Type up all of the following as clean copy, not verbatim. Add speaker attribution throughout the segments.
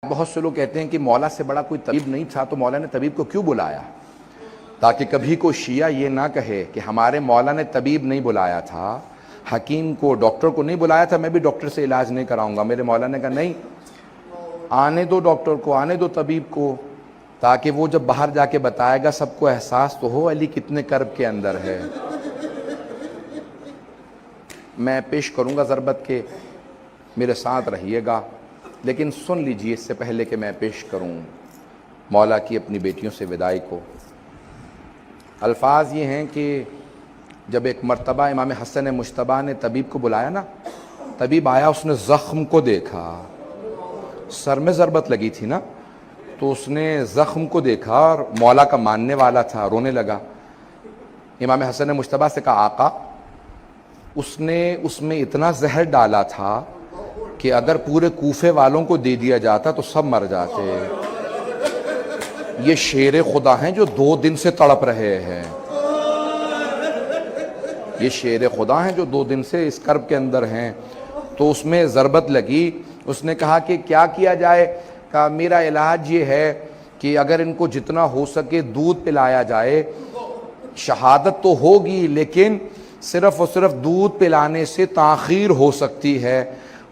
Speaker 1: بہت سے لوگ کہتے ہیں کہ مولا سے بڑا کوئی طبیب نہیں تھا تو مولا نے طبیب کو کیوں بلایا، تاکہ کبھی کوئی شیعہ یہ نہ کہے کہ ہمارے مولا نے طبیب نہیں بلایا تھا، حکیم کو، ڈاکٹر کو نہیں بلایا تھا، میں بھی ڈاکٹر سے علاج نہیں کراؤں گا۔ میرے مولا نے کہا نہیں، آنے دو ڈاکٹر کو، آنے دو طبیب کو، تاکہ وہ جب باہر جا کے بتائے گا سب کو احساس تو ہو علی کتنے کرب کے اندر ہے۔ میں پیش کروں گا ضربت کے، میرے ساتھ رہیے گا، لیکن سن لیجئے اس سے پہلے کہ میں پیش کروں مولا کی اپنی بیٹیوں سے وداعی کو۔ الفاظ یہ ہیں کہ جب ایک مرتبہ امام حسن مجتبیٰ نے طبیب کو بلایا نا، طبیب آیا، اس نے زخم کو دیکھا، سر میں ضربت لگی تھی نا، تو اس نے زخم کو دیکھا اور مولا کا ماننے والا تھا، رونے لگا۔ امام حسن مجتبیٰ سے کہا آقا، اس نے اس میں اتنا زہر ڈالا تھا کہ اگر پورے کوفے والوں کو دے دیا جاتا تو سب مر جاتے۔ یہ شیر خدا ہیں جو 2 دن سے تڑپ رہے ہیں، یہ شیر خدا ہیں جو 2 دن سے اس کرب کے اندر ہیں۔ تو اس میں ضربت لگی، اس نے کہا کہ کیا کیا جائے؟ کہا میرا علاج یہ ہے کہ اگر ان کو جتنا ہو سکے دودھ پلایا جائے، شہادت تو ہوگی لیکن صرف اور صرف دودھ پلانے سے تاخیر ہو سکتی ہے۔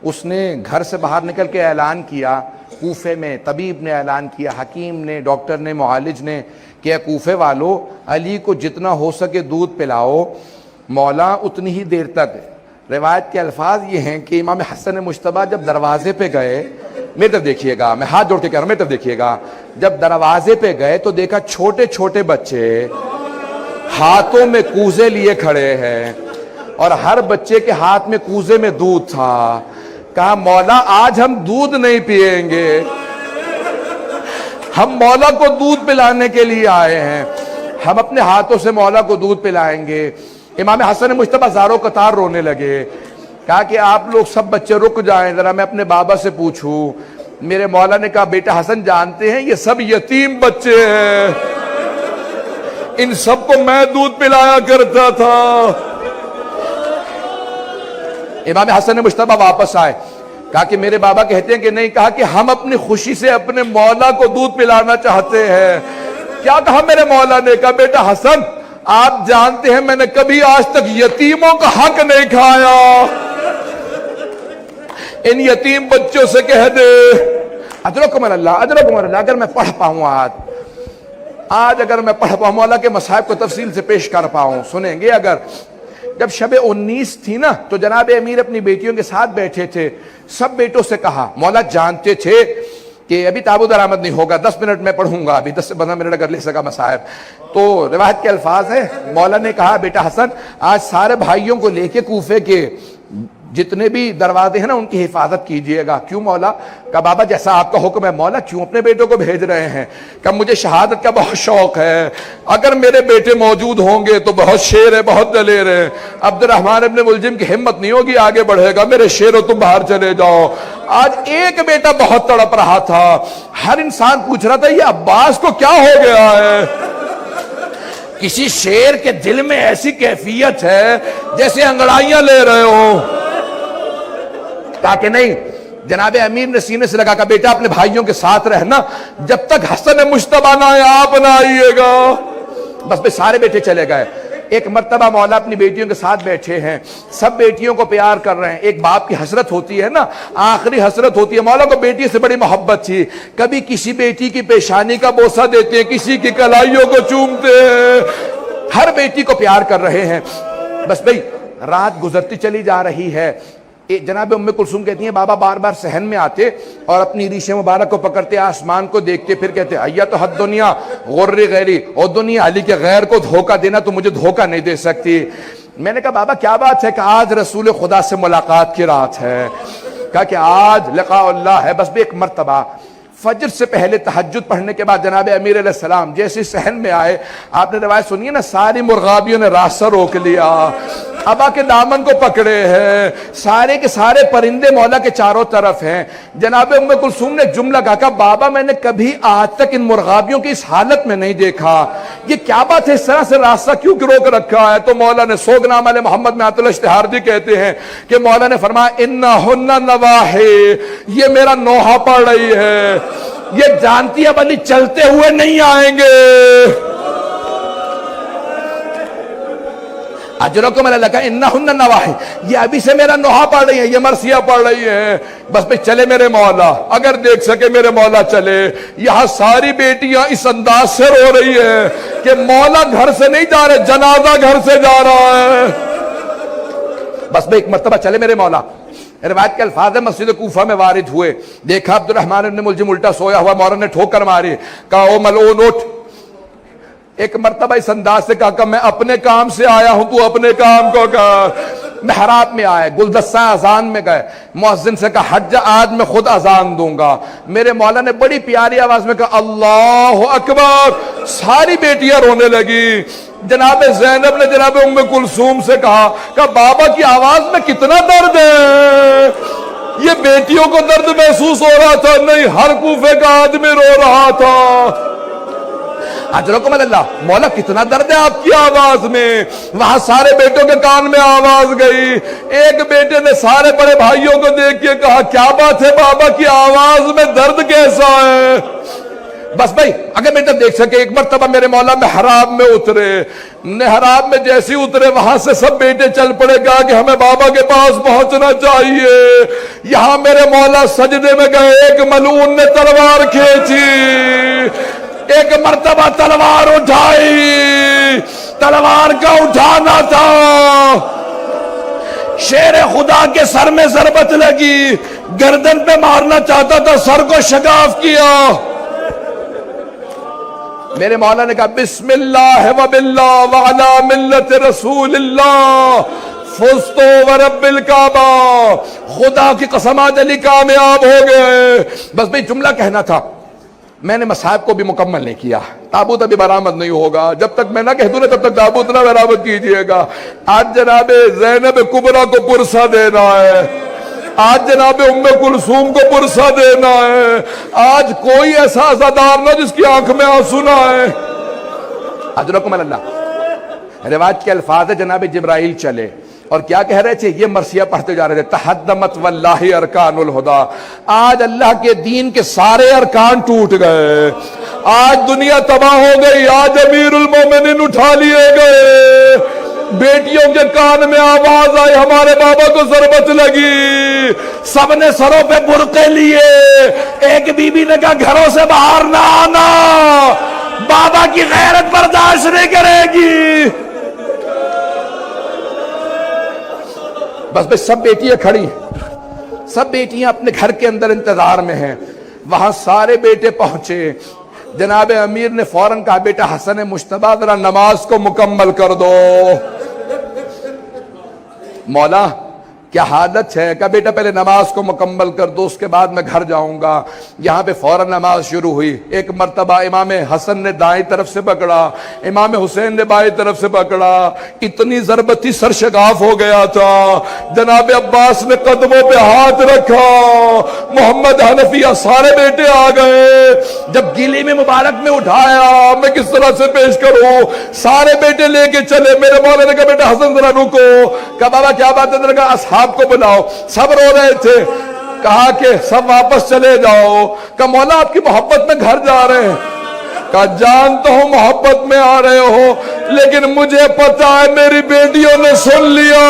Speaker 1: اس نے گھر سے باہر نکل کے اعلان کیا، کوفے میں طبیب نے اعلان کیا، حکیم نے، ڈاکٹر نے، معالج نے، کہ اے کوفے والو، علی کو جتنا ہو سکے دودھ پلاؤ، مولا اتنی ہی دیر تک۔ روایت کے الفاظ یہ ہیں کہ امام حسن مجتبیٰ جب دروازے پہ گئے، میری طرف دیکھیے گا، میں ہاتھ جوڑ کے کہہ رہا ہوں، میری طرف دیکھیے گا، جب دروازے پہ گئے تو دیکھا چھوٹے چھوٹے بچے ہاتھوں میں کوزے لیے کھڑے ہیں، اور ہر بچے کے ہاتھ میں کوزے میں دودھ تھا۔ کہا مولا آج ہم دودھ نہیں پیئیں گے، ہم مولا کو دودھ پلانے کے لیے آئے ہیں، ہم اپنے ہاتھوں سے مولا کو دودھ پلائیں گے۔ امام حسن مجتبیٰ زاروں قطار رونے لگے۔ کہا کہ آپ لوگ سب بچے رک جائیں، ذرا میں اپنے بابا سے پوچھوں۔ میرے مولا نے کہا بیٹا حسن جانتے ہیں یہ سب یتیم بچے ہیں، ان سب کو میں دودھ پلایا کرتا تھا۔ امام حسن مجتبیٰ واپس آئے، کہا کہ میرے بابا کہتے ہیں کہ نہیں، کہا کہ ہم اپنی خوشی سے اپنے مولا کو دودھ پلانا چاہتے ہیں۔ کیا کہا میرے مولا نے؟ کہا بیٹا حسن آپ جانتے ہیں میں نے کبھی آج تک یتیموں کا حق نہیں کھایا، ان یتیم بچوں سے کہہ دے اجرکم اللہ، اجرکم اللہ۔ اگر میں پڑھ پاؤں آج اگر میں پڑھ پاؤں، مولا کے مصائب کو تفصیل سے پیش کر پاؤں، سنیں گے۔ اگر جب شب 19 تھی نا تو جناب امیر اپنی بیٹیوں کے ساتھ بیٹھے تھے، سب بیٹوں سے کہا، مولا جانتے تھے کہ ابھی تابوت درآمد نہیں ہوگا، 10 منٹ میں پڑھوں گا، ابھی 10 سے 15 منٹ اگر لے سکا مصائب۔ تو روایت کے الفاظ ہیں، مولا نے کہا بیٹا حسن آج سارے بھائیوں کو لے کے کوفے کے جتنے بھی دروازے ہیں نا ان کی حفاظت کیجئے گا۔ کیوں مولا؟ کہا بابا جیسا آپ کا حکم ہے۔ مولا کیوں اپنے بیٹوں کو بھیج رہے ہیں؟ کہ مجھے شہادت کا بہت شوق ہے، اگر میرے بیٹے موجود ہوں گے تو بہت شیر ہے، بہت دلیر ہے، عبد الرحمن ابن ملجم کی ہمت نہیں ہوگی آگے بڑھے گا، میرے شیرو تم باہر چلے جاؤ۔ آج ایک بیٹا بہت تڑپ رہا تھا، ہر انسان پوچھ رہا تھا یہ عباس کو کیا ہو گیا ہے؟ کسی شیر کے دل میں ایسی کیفیت ہے جیسے انگڑائیاں لے رہے ہوں۔ کہا کہ نہیں، جناب امیر نے سینے سے لگا، کہا بیٹا اپنے بھائیوں کے ساتھ رہنا، جب تک حسن مجتبیٰ نہ آئے آپ نہ آئیے گا۔ بس بے سارے بیٹے چلے گئے۔ ایک مرتبہ مولا اپنی بیٹیوں کے ساتھ بیٹھے ہیں، سب بیٹیوں کو پیار کر رہے ہیں۔ ایک باپ کی حسرت ہوتی ہے نا، آخری حسرت ہوتی ہے۔ مولا کو بیٹی سے بڑی محبت تھی، کبھی کسی بیٹی کی پیشانی کا بوسہ دیتے ہیں، کسی کی کلائیوں کو چومتے ہیں، ہر بیٹی کو پیار کر رہے ہیں۔ بس بھئی رات گزرتی چلی جا رہی ہے۔ جناب ام کلثوم کہتی ہیں بابا بار بار صحن میں آتے اور اپنی ریش مبارک کو پکڑتے، آسمان کو دیکھتے، پھر کہتے ایا تو حد دنیا غر غیری، اور دنیا علی کے غیر کو دھوکہ دینا تو مجھے دھوکہ نہیں دے سکتی۔ میں نے کہا بابا کیا بات ہے؟ کہ آج رسول خدا سے ملاقات کی رات ہے، کہا کہ آج لقاء اللہ ہے۔ بس بھی ایک مرتبہ فجر سے پہلے تہجد پڑھنے کے بعد جناب امیر علیہ السلام جیسے صحن میں آئے، آپ نے روایت سنی ہے نا، ساری مرغابیوں نے راستہ روک لیا، ابا کے دامن کو پکڑے ہیں، سارے کے سارے پرندے مولا کے چاروں طرف ہیں۔ جناب ام کلثوم نے جملہ کہا بابا میں نے کبھی آج تک ان مرغابیوں کی اس حالت میں نہیں دیکھا، یہ کیا بات ہے، اس طرح سے راستہ کیوں روک رکھا ہے؟ تو مولا نے سوگنامہ علیہ محمد میں عطا الاشتہار جی کہتے ہیں کہ مولا نے فرمایا انہن نواحی، یہ میرا نوحہ پڑھ رہی ہے، یہ جانتی ہے بلی چلتے ہوئے نہیں آئیں گے۔ اجرکم اللہ کا انہن نواحی، یہ ابھی سے میرا نوحہ پڑھ رہی ہیں، یہ مرثیہ پڑھ رہی ہیں، بس پہ چلے میرے مولا، اگر دیکھ سکے میرے مولا چلے۔ یہاں ساری بیٹیاں اس انداز سے رو رہی ہیں کہ مولا گھر سے نہیں جا رہے، جنازہ گھر سے جا رہا ہے، بس پہ ایک مرتبہ چلے میرے مولا۔ روایت کے الفاظ مسجد کوفہ میں وارد ہوئے، دیکھا عبد الرحمن بن ملجم الٹا سویا ہوا، مولا نے ٹھوکر ماری، کہا او ملعون اٹھ۔ ایک مرتبہ اس انداز سے کہا کہ میں اپنے کام سے آیا ہوں، تو اپنے کام کو کہا۔ محراب میں آئے، گلدستہ اذان میں گئے، مؤذن سے کہا ہٹ جا، آج میں خود اذان دوں گا۔ میرے مولا نے بڑی پیاری آواز میں کہا اللہ اکبر، ساری بیٹیاں رونے لگی۔ جناب زینب نے جناب ام کلثوم سے کہا کہ بابا کی آواز میں کتنا درد ہے، یہ بیٹیوں کو درد محسوس ہو رہا تھا؟ نہیں، ہر کوفے کا آدمی رو رہا تھا۔ اجرکم اللہ، مولا کتنا درد ہے آپ کی آواز میں۔ وہاں سارے بیٹوں کے کان میں آواز گئی، ایک بیٹے نے سارے بڑے بھائیوں کو دیکھ کے کہا کیا بات ہے بابا کی آواز میں درد کیسا ہے؟ بس بھائی اگر بیٹا دیکھ سکے، ایک مرتبہ میرے مولا محراب میں اترے، محراب میں جیسے اترے وہاں سے سب بیٹے چل پڑے، کہا کہ ہمیں بابا کے پاس پہنچنا چاہیے۔ یہاں میرے مولا سجدے میں گئے، ایک ملعون نے تلوار کھینچی، ایک مرتبہ تلوار اٹھائی، تلوار کا اٹھانا تھا، شیر خدا کے سر میں ضربت لگی، گردن پہ مارنا چاہتا تھا، سر کو شگاف کیا۔ میرے مولا نے کہا بسم اللہ وباللہ وعلی ملت رسول اللہ فزتو ورب الکعبہ، خدا کی قسم آج علی کامیاب ہو گئے۔ بس بھئی جملہ کہنا تھا، میں نے مصاحب کو بھی مکمل نہیں کیا، تابوت ابھی برآمد نہیں ہوگا، جب تک میں نہ کہہ دوں نا تب تک تابوت نہ برآمد کیجئے گا۔ آج جناب زینب کبریٰ کو پرسہ دینا ہے، آج جناب ام کلثوم کو پرسہ دینا ہے، آج کوئی ایسا عزادار نہ جس کی آنکھ میں آنسو نہ آئے۔ اجرکم اللہ، روایت کے الفاظ جناب جبرائیل چلے اور کیا کہہ رہے تھے؟ یہ مرثیہ پڑھتے جا رہے تھے، تحدمت واللہ ارکان الہدا، آج اللہ کے دین کے سارے ارکان ٹوٹ گئے، آج دنیا تباہ ہو گئی، آج امیر المومنین اٹھا لیے گئے۔ بیٹیوں کے کان میں آواز آئی، ہمارے بابا کو ضربت لگی، سب نے سروں پہ برقعے لیے، ایک بی بی نے کہا گھروں سے باہر نہ آنا، بابا کی غیرت برداشت نہیں کرے گی۔ بس بس سب بیٹیاں کھڑی ہیں، سب بیٹیاں اپنے گھر کے اندر انتظار میں ہیں۔ وہاں سارے بیٹے پہنچے، جناب امیر نے فوراً کہا بیٹا حسن مجتبیٰ ذرا نماز کو مکمل کر دو۔ مولا کیا حالت ہے؟ کہا بیٹا پہلے نماز کو مکمل کر دو، اس کے بعد میں گھر جاؤں گا۔ یہاں پہ فوراً نماز شروع ہوئی، ایک مرتبہ امام حسن نے دائیں طرف سے پکڑا، امام حسین نے بائیں طرف سے پکڑا، اتنی ضربت تھی سر شگاف ہو گیا تھا۔ جناب عباس نے قدموں پہ ہاتھ رکھا، محمد حنفیہ سارے بیٹے آ گئے، جب گیلی میں مبارک میں اٹھایا میں کس طرح سے پیش کروں، سارے بیٹے لے کے چلے۔ میرے مولا نے کہا بیٹا حسن ذرا رکو، کہا بابا کیا بات ہے؟ کہا اصحاب کو بلاؤ، سب رو رہے تھے، کہا کہ سب واپس چلے جاؤ۔ کہا مولا آپ کی محبت میں گھر جا رہے ہیں، کہا جانتا ہوں محبت میں آ رہے ہو، لیکن مجھے پتا ہے میری بیٹیوں نے سن لیا،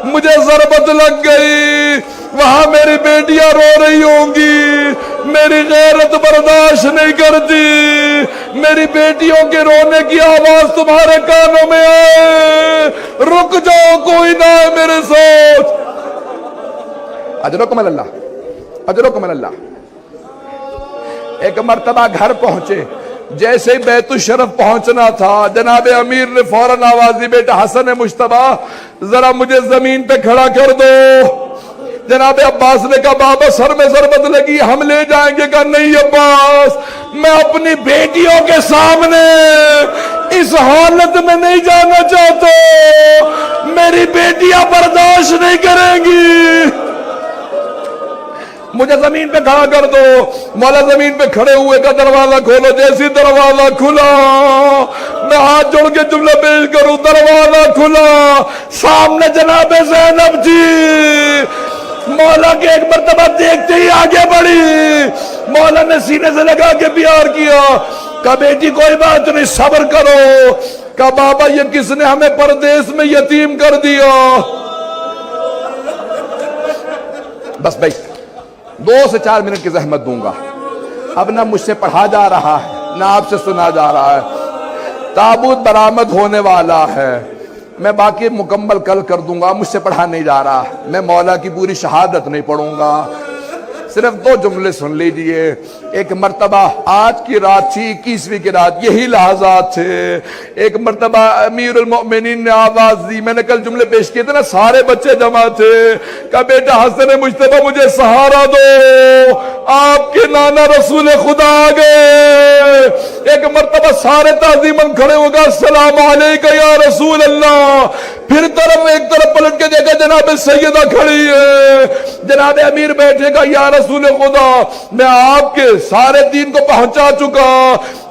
Speaker 1: مجھے ضربت لگ گئی، وہاں میری بیٹیاں رو رہی ہوں گی، میری غیرت برداشت نہیں کرتی، میری بیٹیوں کے رونے کی آواز تمہارے کانوں میں آئے، رک جاؤ کوئی نہ ہے میرے ساتھ۔ اجرکم اللہ، اجرکم اللہ۔ ایک مرتبہ گھر پہنچے، جیسے ہی بیت الشرف پہنچنا تھا جناب امیر نے فوراً آواز دی بیٹا حسن مجتبیٰ ذرا مجھے زمین پہ کھڑا کر دو۔ جناب عباس نے کہا بابا سر میں ضربت لگی، ہم لے جائیں گے۔ کہا نہیں عباس، میں اپنی بیٹیوں کے سامنے اس حالت میں نہیں جانا چاہتا، میری بیٹیاں برداشت نہیں کریں گی، مجھے زمین پہ کھڑا کر دو۔ مولا زمین پہ کھڑے ہوئے کا دروازہ کھولو، جیسی دروازہ کھلا میں ہاتھ جوڑ کے جملہ پیش کروں، دروازہ کھلا، سامنے جناب زینب جی مولا کے ایک مرتبہ دیکھتے ہی آگے بڑھی، مولا نے سینے سے لگا کے پیار کیا، کہا بیٹی کوئی بات نہیں صبر کرو، کہا بابا یہ کس نے ہمیں پردیس میں یتیم کر دیا۔ بس بھائی 2 سے 4 منٹ کی زحمت دوں گا، اب نہ مجھ سے پڑھا جا رہا ہے نہ آپ سے سنا جا رہا ہے، تابوت برآمد ہونے والا ہے، میں باقی مکمل کل کر دوں گا، مجھ سے پڑھا نہیں جا رہا، میں مولا کی پوری شہادت نہیں پڑھوں گا، صرف 2 جملے سن لیجئے۔ ایک مرتبہ آج کی رات تھی، 21ویں کی رات، یہی لحظات تھے، ایک مرتبہ امیر المؤمنین نے آواز دی، میں نے کل جملے پیش کیے تھے نا، سارے بچے جمع تھے، کہا بیٹا حسن مجتبیٰ مجھے سہارا دو، آپ کے نانا رسول خدا آ گئے۔ ایک مرتبہ سارے تعظیماً کھڑے ہو گئے، السلام علیکہ یا رسول اللہ، پھر ایک طرف پلٹ کے دیکھا جناب سیدہ کھڑی ہے، جناب امیر بیٹھے گا، یا رسول خدا میں آپ کے سارے دین کو پہنچا چکا،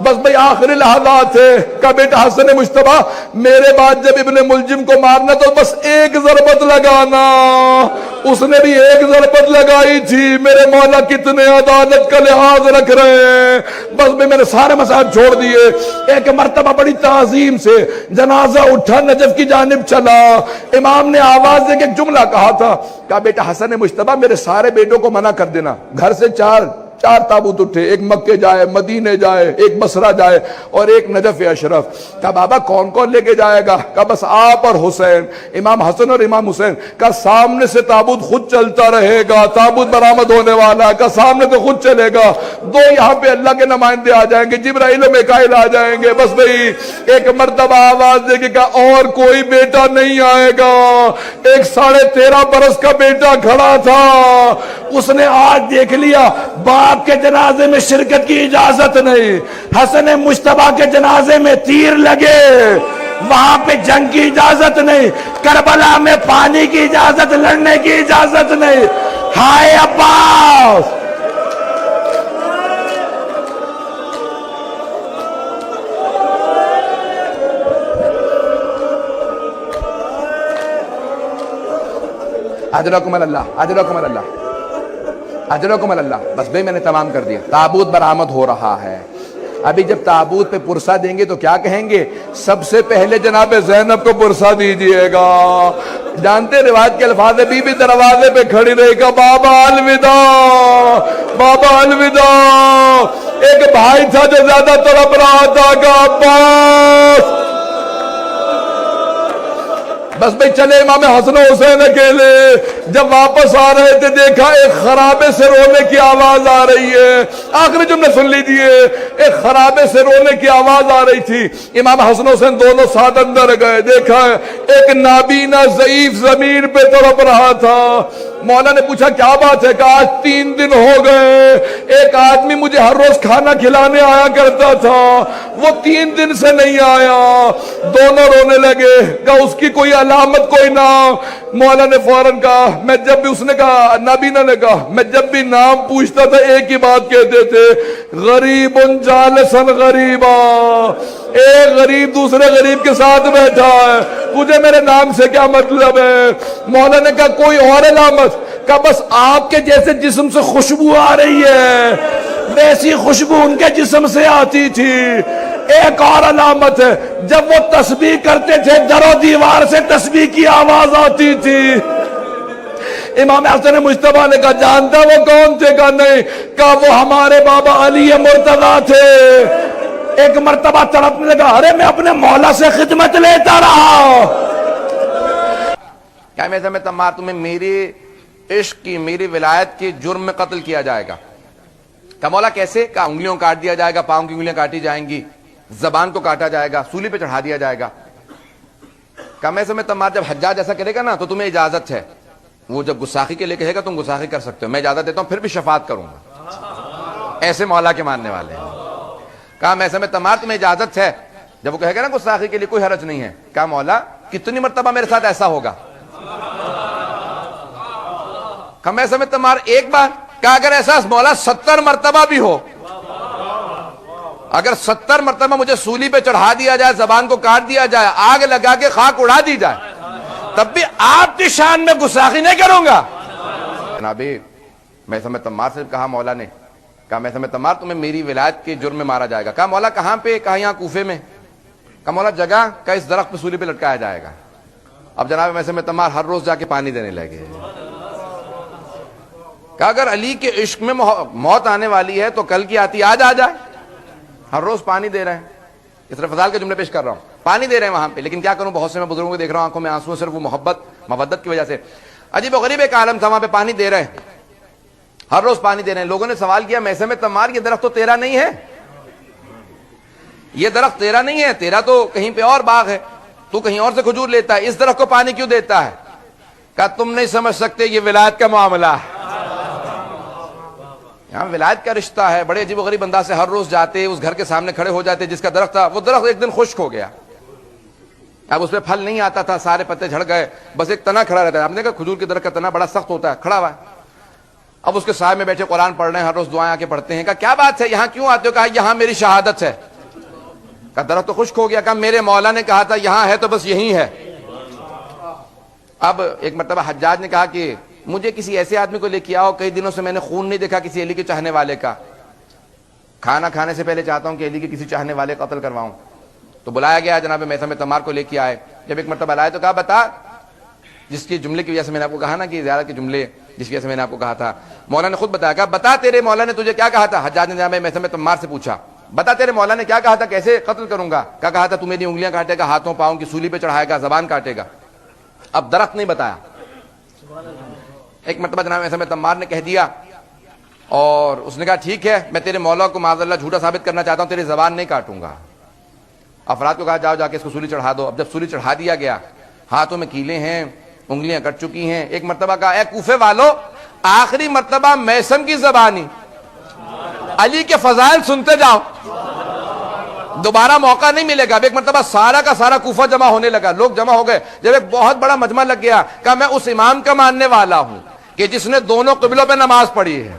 Speaker 1: بس بھئی آخری لحظات تھے، کہا بیٹا حسن مجتبیٰ میرے بعد جب ابن ملجم کو مارنا تو بس ایک ضربت لگانا، اس نے بھی ایک ضربت لگائی تھی، میرے مولا کتنے عدالت کا لحاظ رکھ رہے ہیں، بس بھی میں نے سارے مسائل چھوڑ دیے۔ ایک مرتبہ بڑی تعظیم سے جنازہ اٹھا، نجف کی جانب چلا، امام نے آواز دے کے ایک جملہ کہا تھا، کہا بیٹا حسن مجتبیٰ میرے سارے بیٹوں کو منع کر دینا، گھر سے 4 تابوت اٹھے، ایک مکے جائے، مدینے جائے، ایک بصرہ جائے اور ایک نجف اشرف، کہا بابا کون کون لے کے جائے گا، کہا بس آپ اور حسین، امام حسن اور امام حسین، کہا سامنے سے تابوت خود چلتا رہے گا، تابوت برآمد ہونے والا ہے، کہا سامنے سے خود چلے گا، 2 یہاں پہ اللہ کے نمائندے آ جائیں گے، جبرائیل و میکائیل آ جائیں گے، بس بھئی ایک مرتبہ آواز دے کے کہا اور کوئی بیٹا نہیں آئے گا، ایک 13.5 برس کا بیٹا کھڑا تھا، اس نے آج دیکھ لیا باپ کے جنازے میں شرکت کی اجازت نہیں، حسن مجتبیٰ کے جنازے میں تیر لگے، وہاں پہ جنگ کی اجازت نہیں، کربلا میں پانی کی اجازت، لڑنے کی اجازت نہیں، ہائے عباس۔ اجرکم اللہ، اجرکم اللہ، اجرکم اللہ۔ بس بھئی میں نے تمام کر دیا، تابوت برآمد ہو رہا ہے، ابھی جب تابوت پہ پرسہ دیں گے تو کیا کہیں گے، سب سے پہلے جناب زینب کو پرسہ دیجئے گا، جانتے روایت کے الفاظ ہے، بی بی دروازے پہ کھڑی رہی گا، بابا الوداع، بابا الوداع، ایک بھائی تھا جو زیادہ تڑپ رہا تھا، کہ عباس، بس بھئی چلے امام حسن و حسین اکیلے، جب واپس آ رہے تھے دیکھا ایک خرابے سے رونے کی آواز آ رہی ہے، آخری جملے سن لیجئے، ایک خرابے سے رونے کی آواز آ رہی تھی، امام حسن و حسین دونوں ساتھ اندر گئے، دیکھا ایک نابینا ضعیف زمین پہ تڑپ رہا تھا، مولا نے پوچھا کیا بات ہے، کہا آج 3 دن ہو گئے، ایک آدمی مجھے ہر روز کھانا کھلانے آیا کرتا تھا، وہ 3 دن سے نہیں آیا، دونوں رونے لگے، کہا اس کی کوئی علامت کوئی نام، مولا نے فوراً کہا، میں جب بھی، اس نے کہا نابینا نے کہا، میں جب بھی نام پوچھتا تھا ایک ہی بات کہتے تھے، غریب جالسن غریبا، ایک غریب دوسرے غریب کے ساتھ بیٹھا ہے، تجھے میرے نام سے کیا مطلب ہے، مولا نے کہا کوئی اور علامت، کہا بس آپ کے جیسے جسم سے خوشبو آ رہی ہے، ویسی خوشبو ان کے جسم سے آتی تھی، ایک اور علامت ہے، جب وہ تسبیح کرتے تھے در و دیوار سے تسبیح کی آواز آتی تھی، امام حسن مجتبیٰ نے کہا جانتا وہ کون تھے، کہا نہیں، کہا وہ ہمارے بابا علی مرتضیٰ تھے، ایک مرتبہ تڑپنے لگا، ارے میں اپنے مولا سے خدمت لیتا رہا، کیا میں سمجھتا مار تمہیں میری عشق کی، میری ولایت کی جرم میں قتل کیا جائے گا، کہا مولا کیسے، کہا انگلیوں کاٹ دیا جائے گا، پاؤں کی انگلیاں کاٹی جائیں گی، زبان کو کاٹا جائے گا، سولی پہ چڑھا دیا جائے گا، کہا میں سمجھتا مار جب حجاج ایسا کرے گا نا تو تمہیں اجازت ہے، وہ جب گستاخی کے لیے کہے گا تم گستاخی کر سکتے ہو، میں اجازت دیتا ہوں، پھر بھی شفاعت کروں گا، ایسے مولا کے ماننے والے ہیں، کہا میں سمجھتا مار تمہیں اجازت ہے، جب وہ کہے گا نا گستاخی کے لیے کوئی حرج نہیں ہے، کہا مولا کتنی مرتبہ میرے ساتھ ایسا ہوگا؟ کہا میں سمجھ تمہار ایک بار؟ کہا اگر ایسا مولا 70 مرتبہ بھی ہو، اگر 70 مرتبہ مجھے سولی پہ چڑھا دیا جائے، زبان کو کاٹ دیا جائے، آگ لگا کے خاک اڑا دی جائے، تب بھی آپ کی شان میں گستاخی نہیں کروں گا۔ جناب میں سمجھ تمار سے کہا مولا نے، کہا میں سمجھ تمار تمہیں میری ولایت کے جرم میں مارا جائے گا۔ کہا مولا کہاں پہ؟ کہا یہاں کوفے میں۔ کہا مولا جگہ؟ کہا اس درخت پہ سولی پہ لٹکایا جائے گا۔ اب جناب میں سمجھ تمار ہر روز جا کے پانی دینے لگے۔ کہا اگر علی کے عشق میں موت آنے والی ہے تو کل کی آتی آج آ جائے۔ ہر روز پانی دے رہے ہیں، اس طرح فضال کے جملے پیش کر رہا ہوں، پانی دے رہے ہیں وہاں پہ، لیکن کیا کروں بہت سے میں بزرگوں کو دیکھ رہا ہوں آنکھوں میں آنسو ہیں، صرف وہ محبت مودت کی وجہ سے۔ عجیب و غریب ایک عالم تھا، وہاں پہ پانی دے رہے ہیں، ہر روز پانی دے رہے ہیں۔ لوگوں نے سوال کیا میسم تمار یہ درخت تو تیرا نہیں ہے، یہ درخت تیرا نہیں ہے، تیرا تو کہیں پہ اور باغ ہے، تو کہیں اور سے کھجور لیتا ہے، اس درخت کو پانی کیوں دیتا ہے؟ کہا تم نہیں سمجھ سکتے، یہ ولایت کا معاملہ ہے، یہاں ولایت کا رشتہ ہے۔ بڑے عجیب و غریب انداز سے ہر روز جاتے، اس گھر کے سامنے کھڑے ہو جاتے جس کا درخت تھا، وہ درخت ایک دن خشک ہو گیا، اب اس پہ پھل نہیں آتا تھا، سارے پتے جھڑ گئے، بس ایک تنا کھڑا رہتا ہے۔ آپ نے کہا کھجور کے درخت کا تنا بڑا سخت ہوتا ہے، کھڑا ہوا ہے۔ اب اس کے سائے میں بیٹھے قرآن پڑھ رہے ہیں، ہر روز دعائیں آ کے پڑھتے ہیں۔ کہا کیا بات ہے، یہاں کیوں آتے ہو؟ کہا یہاں میری شہادت ہے۔ کہا درخت تو خشک ہو گیا۔ کہا میرے مولا نے کہا تھا یہاں ہے تو بس یہی ہے۔ اب ایک مرتبہ حجاج نے کہا کہ مجھے کسی ایسے آدمی کو لے کے آؤ، کئی دنوں سے میں نے خون نہیں دیکھا کسی علی کے چاہنے والے کا، کھانا کھانے سے پہلے چاہتا ہوں کہ علی کے کسی چاہنے والے قتل کرواؤں۔ تو بلایا گیا، جناب میثم تمار کو لے کے آئے۔ جب ایک مرتبہ لائے تو کہا بتا، جس کی جملے کی وجہ سے میں نے آپ کو کہا نا کہ زیادہ کے جملے جس کی وجہ سے میں نے آپ کو کہا تھا، مولا نے خود بتایا، کہا بتا تیرے مولا نے تجھے کیا کہا تھا؟ حجاج نے جناب میثم تمار سے پوچھا، بتا تیرے مولا نے کیا کہا تھا، کیسے قتل کروں گا؟ کیا کہا تھا؟ تو میری انگلیاں کاٹے گا، ہاتھوں پاؤں کی سولی پہ چڑھائے گا، زبان کاٹے گا۔ اب درخت نہیں بتایا۔ ایک مرتبہ جناب میثم تمار نے کہہ دیا، اور اس نے کہا ٹھیک ہے میں تیرے مولا کو معاذ اللہ جھوٹا ثابت کرنا چاہتا ہوں، تیری زبان نہیں کاٹوں گا۔ افراد کو کہا جاؤ جا کے اس کو سولی چڑھا دو۔ اب جب سولی چڑھا دیا گیا، ہاتھوں میں کیلیں ہیں، انگلیاں کٹ چکی ہیں۔ ایک مرتبہ کہا اے کوفے والو، آخری مرتبہ میثم کی زبانی علی کے فضائل سنتے جاؤ، دوبارہ موقع نہیں ملے گا۔ اب ایک مرتبہ سارا کا سارا کوفہ جمع ہونے لگا، لوگ جمع ہو گئے۔ جب ایک بہت بڑا مجمع لگ گیا، کہا میں اس امام کا ماننے والا ہوں کہ جس نے دونوں قبلوں پہ نماز پڑھی ہے۔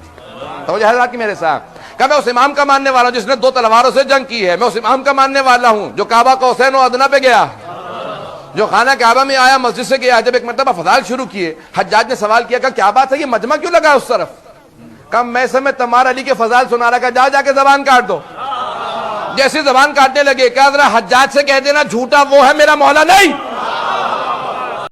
Speaker 1: توجہ حضرات کی میرے ساتھ، کہا میں اس امام کا ماننے والا ہوں جس نے 2 تلواروں سے جنگ کی ہے۔ میں اس امام کا ماننے والا ہوں جو کعبہ قوسین و ادنیٰ پہ گیا، جو خانہ کعبہ میں آیا، مسجد سے گیا۔ جب ایک مرتبہ فضائل شروع کیے، حجاج نے سوال کیا، کہا کیا بات ہے یہ مجمع کیوں لگا اس طرف؟ کہا میثم تمار علی کے فضائل سنا رہا، کہا جا کے زبان کاٹ دو۔ جیسی زبان کاٹنے لگے، کہا ذرا حجاج سے کہہ دینا جھوٹا وہ ہے میرا مولا نہیں۔